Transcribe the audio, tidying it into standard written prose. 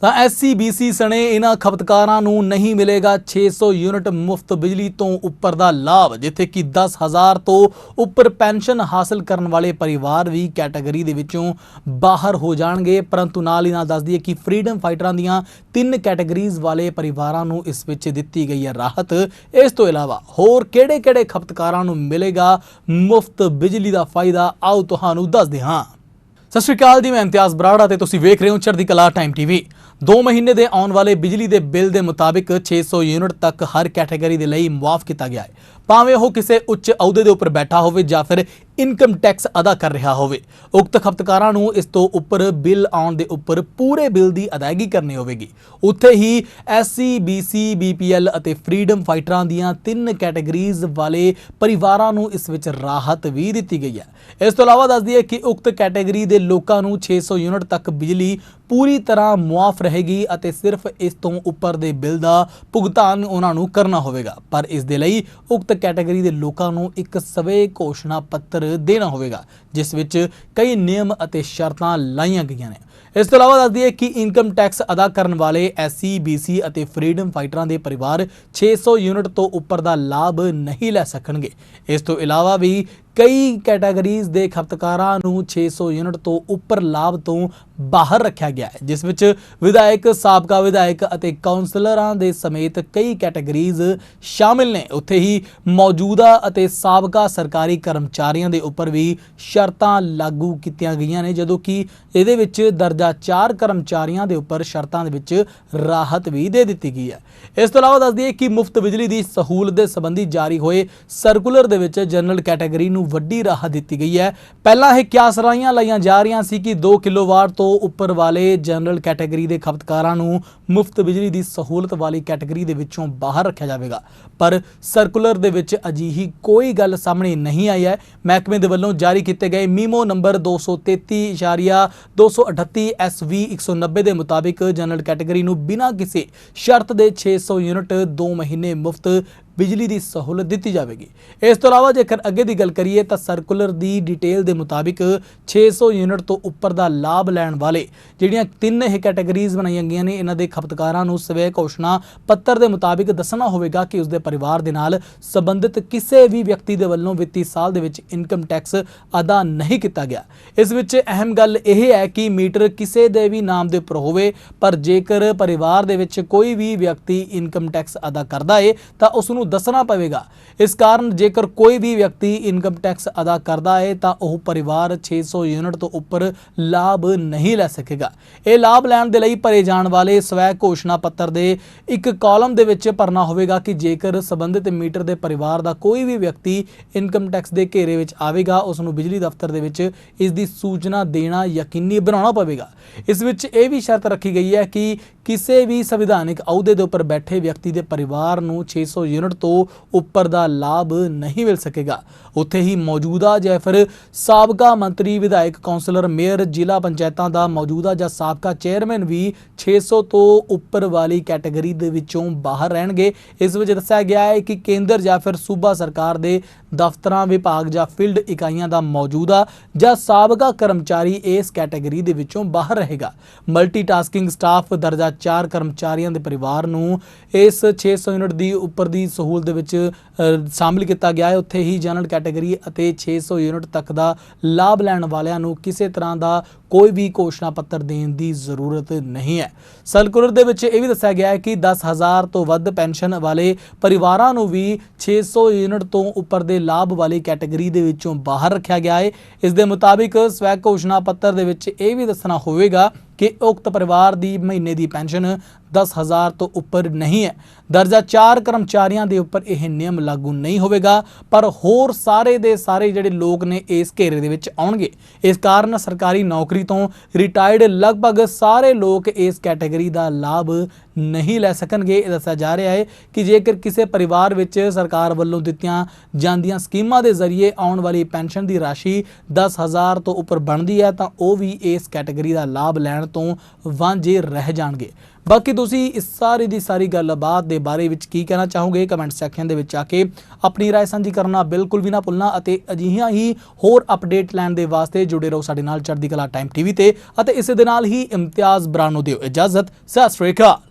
ਤਾਂ ਐਸਸੀਬੀਸੀ ਸਣੇ ਇਹਨਾਂ ਖਪਤਕਾਰਾਂ ਨੂੰ ਨਹੀਂ ਮਿਲੇਗਾ 600 ਯੂਨਿਟ ਮੁਫਤ ਬਿਜਲੀ ਤੋਂ ਉੱਪਰ ਦਾ ਲਾਭ, ਜਿੱਥੇ ਕਿ 10,000 ਤੋਂ ਉੱਪਰ ਪੈਨਸ਼ਨ ਹਾਸਲ ਕਰਨ ਵਾਲੇ ਪਰਿਵਾਰ ਵੀ ਕੈਟਾਗਰੀ ਦੇ ਵਿੱਚੋਂ ਬਾਹਰ ਹੋ ਜਾਣਗੇ। ਪਰੰਤੂ ਨਾਲ ਹੀ ਨਾਲ ਦੱਸ ਦਈਏ ਕਿ ਫਰੀडम ਫਾਈਟਰਾਂ ਦੀਆਂ 3 ਕੈਟਾਗਰੀਜ਼ ਵਾਲੇ ਪਰਿਵਾਰਾਂ ਨੂੰ ਇਸ ਵਿੱਚ ਦਿੱਤੀ ਗਈ ਹੈ ਰਾਹਤ। ਇਸ ਤੋਂ ਇਲਾਵਾ ਹੋਰ ਕਿਹੜੇ-ਕਿਹੜੇ ਖਪਤਕਾਰਾਂ ਨੂੰ ਮਿਲੇਗਾ ਮੁਫਤ ਬਿਜਲੀ ਦਾ ਫਾਇਦਾ, ਆਓ ਤੁਹਾਨੂੰ ਦੱਸਦੇ ਹਾਂ। सत श्री अकाल जी, मैं इम्तियाज़ बराड़ा ते तुसीं वेख रहे हो चढ़दी कला टाइम टीवी। 2 महीने के आने वाले बिजली के बिल के मुताबिक 600 यूनिट तक हर कैटेगरी के लिए मुआफ किया गया है, भावें वह किसी उच्च अहुदे के उपर बैठा हो या फिर इनकम टैक्स अदा कर रहा हो। उक्त खपतकारां नूं इस तो उपर बिल आउण दे उपर पूरे बिल की अदायगी करनी होगी। उत्थे ही SC BC BPL अते फ्रीडम फाइटरां दीयां 3 कैटेगरीज वाले परिवारां नूं इस विच राहत भी दी गई है। इस तो इलावा दस दिए कि उक्त कैटेगरी के लोगों नूं 600 यूनिट तक बिजली पूरी तरह मुआफ रहेगी अते सिर्फ इस तो उपर दे बिल का भुगतान उन्हां नूं करना होगा। पर इस दे लई उक्त कैटेगरी के लोगों नूं एक स्वे घोषणा पत्र देना होगा, जिस विच कई नियम अते शर्तां लाईयां गईयां ने। इस तो इलावा दस दिए कि इनकम टैक्स अदा करने वाले SC BC अते फ्रीडम फाइटरां दे परिवार 600 यूनिट तो उपर का लाभ नहीं लै सकणगे। इस तो इलावा भी कई कैटेगरीज के खपतकारां नूं 600 यूनिट तो उपर लाभ तो बाहर रखा गया है, जिस विच विधायक, साबका विधायक अते काउंसलरां दे समेत कई कैटेगरीज शामिल ने। उत्थे ही मौजूदा अते साबका सरकारी कर्मचारियों के उपर भी शर्तां लागू कीतियां गईयां ने, जदों कि इहदे विच दर्जा 4 कर्मचारियों के उपर शर्तां दे विच राहत भी दे दी गई है। इस तो इलावा दस दिए कि मुफ्त बिजली की सहूलत के संबंधी जारी होए circular they which general category नूं वड्डी राहत दी गई है। पहला यह क्यासराइयां लाइयां जा रही सी कि 2 किलोवाट तो उपर वाले जनरल कैटेगरी के खपतकारां नूं मुफ्त बिजली की सहूलत वाली कैटेगरी के विचों बाहर रखा जाएगा, पर सर्कुलर दे विच अजिही कोई गल सामने नहीं आई है। महकमे दे वल्लों जारी किए गए मीमो नंबर 233/238 SV 190 के मुताबिक जनरल कैटेगरी नूं बिना किसी शर्त के 600 यूनिट 2 महीने मुफ्त बिजली की सहूलत दी जाएगी। इस तो इलावा जेकर अगे की गल करिए तो सर्कुलर की डिटेल के मुताबिक 600 यूनिट तो उपर का लाभ लैण वाले जिहड़ियां 3 यह कैटेगरीज बनाई गई ने, इन्हां दे खपतकारां नूं स्वै घोषणा पत्र के मुताबिक दसना होगा कि उसके परिवार के नाल संबंधित किसी भी व्यक्ति के वल्लों वित्ती साल दे विच इनकम टैक्स अदा नहीं किया गया। इस विच अहम गल यह है कि मीटर किसी के भी नाम के उपर होवे, पर जेकर परिवार दे विच कोई भी व्यक्ति इनकम टैक्स अदा करता है तो उसनूं दसना पवेगा। इस कारण जेकर कोई भी व्यक्ति इनकम टैक्स अदा करता है तो वह परिवार 600 यूनिट तो उपर लाभ नहीं लै सकेगा। यह लाभ लैण दे लई भरे जाण वाले स्वै घोषणा पत्र के एक कॉलम दे विच भरना होगा कि जेकर संबंधित मीटर के परिवार का कोई भी व्यक्ति इनकम टैक्स के घेरे विच आवेगा, उसनूं बिजली दफ्तर दे विच इसकी सूचना देना यकीनी बनाना पवेगा। इस विच यह भी शर्त रखी गई है कि किसी भी संविधानिक अहुदे के उपर बैठे व्यक्ति के परिवार नूं 600 यूनिट तो उपर का लाभ नहीं मिल सकेगा। उत्थे ही मौजूदा या फिर साबका मंत्री, विधायक, काउंसलर, मेयर, जिला पंचायतों का मौजूदा या साबका चेयरमैन भी 600 तो उपर वाली कैटेगरी के विचों बाहर रहणगे। इस विच दस्सिया गया है कि केंद्र या फिर सूबा सरकार के दफ्तरां, विभाग या फील्ड इकाइयां का मौजूदा या साबका कर्मचारी इस कैटेगरी के विचों बाहर रहेगा। मल्टीटास्किंग स्टाफ दर्जा 4 कर्मचारियों के परिवार नूं इस 600 यूनिट की उपर की सहूलत विच शामिल किया गया है। उत्थे ही जनरल कैटेगरी अते 600 यूनिट तक का लाभ लैण वालियां नूं किसी तरह का कोई भी घोषणा पत्र देने की जरूरत नहीं है। सर्कुलर दे विच यह भी दस्सिया गया है कि 10,000 तो वध पेंशन वाले परिवारां नूं भी 600 यूनिट तो उपर के लाभ वाली कैटेगरी के विचों बाहर रखा गया है। इस दे मुताबिक स्वै घोषणा पत्र दे विच यह भी दसना होगा कि उक्त परिवार की महीने की पेंशन 10,000 तो उपर नहीं है। दर्जा 4 कर्मचारियों के उपर यह नियम लागू नहीं होगा, पर होर सारे दे सारे जिहड़े लोग ने इस घेरे दे विच आउणगे। इस कारण सरकारी नौकरी तो रिटायर्ड लगभग सारे लोग इस कैटेगरी का लाभ नहीं लै सकणगे। दस्सिया जा रहा है कि जेकर किसी परिवार विच सरकार वल्लों दित्तियां जांदियां स्कीमां दे जरिए आउण वाली पेंशन की राशि 10,000 तो उपर बनती है तो वह भी इस कैटेगरी का लाभ लैण तो वांझे रह जाणगे। ਬਾਕੀ ਤੁਸੀਂ ਇਸ ਸਾਰੀ ਦੀ ਸਾਰੀ ਗੱਲਬਾਤ ਦੇ ਬਾਰੇ ਵਿੱਚ ਕੀ ਕਹਿਣਾ ਚਾਹੋਗੇ, ਕਮੈਂਟ ਸੈਕਸ਼ਨ ਦੇ ਵਿੱਚ ਆ ਕੇ ਆਪਣੀ ਰਾਏ ਸਾਂਝੀ ਕਰਨਾ ਬਿਲਕੁਲ ਵੀ ਨਾ ਭੁੱਲਣਾ ਅਤੇ ਅਜਿਹੀਆਂ ਹੀ ਹੋਰ ਅਪਡੇਟ ਲੈਣ ਦੇ ਵਾਸਤੇ ਜੁੜੇ ਰਹੋ ਸਾਡੇ ਨਾਲ ਚੜ੍ਹਦੀ ਕਲਾ ਟਾਈਮ ਟੀਵੀ ਤੇ ਅਤੇ ਇਸੇ ਦੇ ਨਾਲ ਹੀ ਇਮਤਿਆਜ਼ ਬਰਾਨੋ ਦਿਓ ਇਜਾਜ਼ਤ। ਸਤਿ ਸ਼੍ਰੀ ਅਕਾਲ।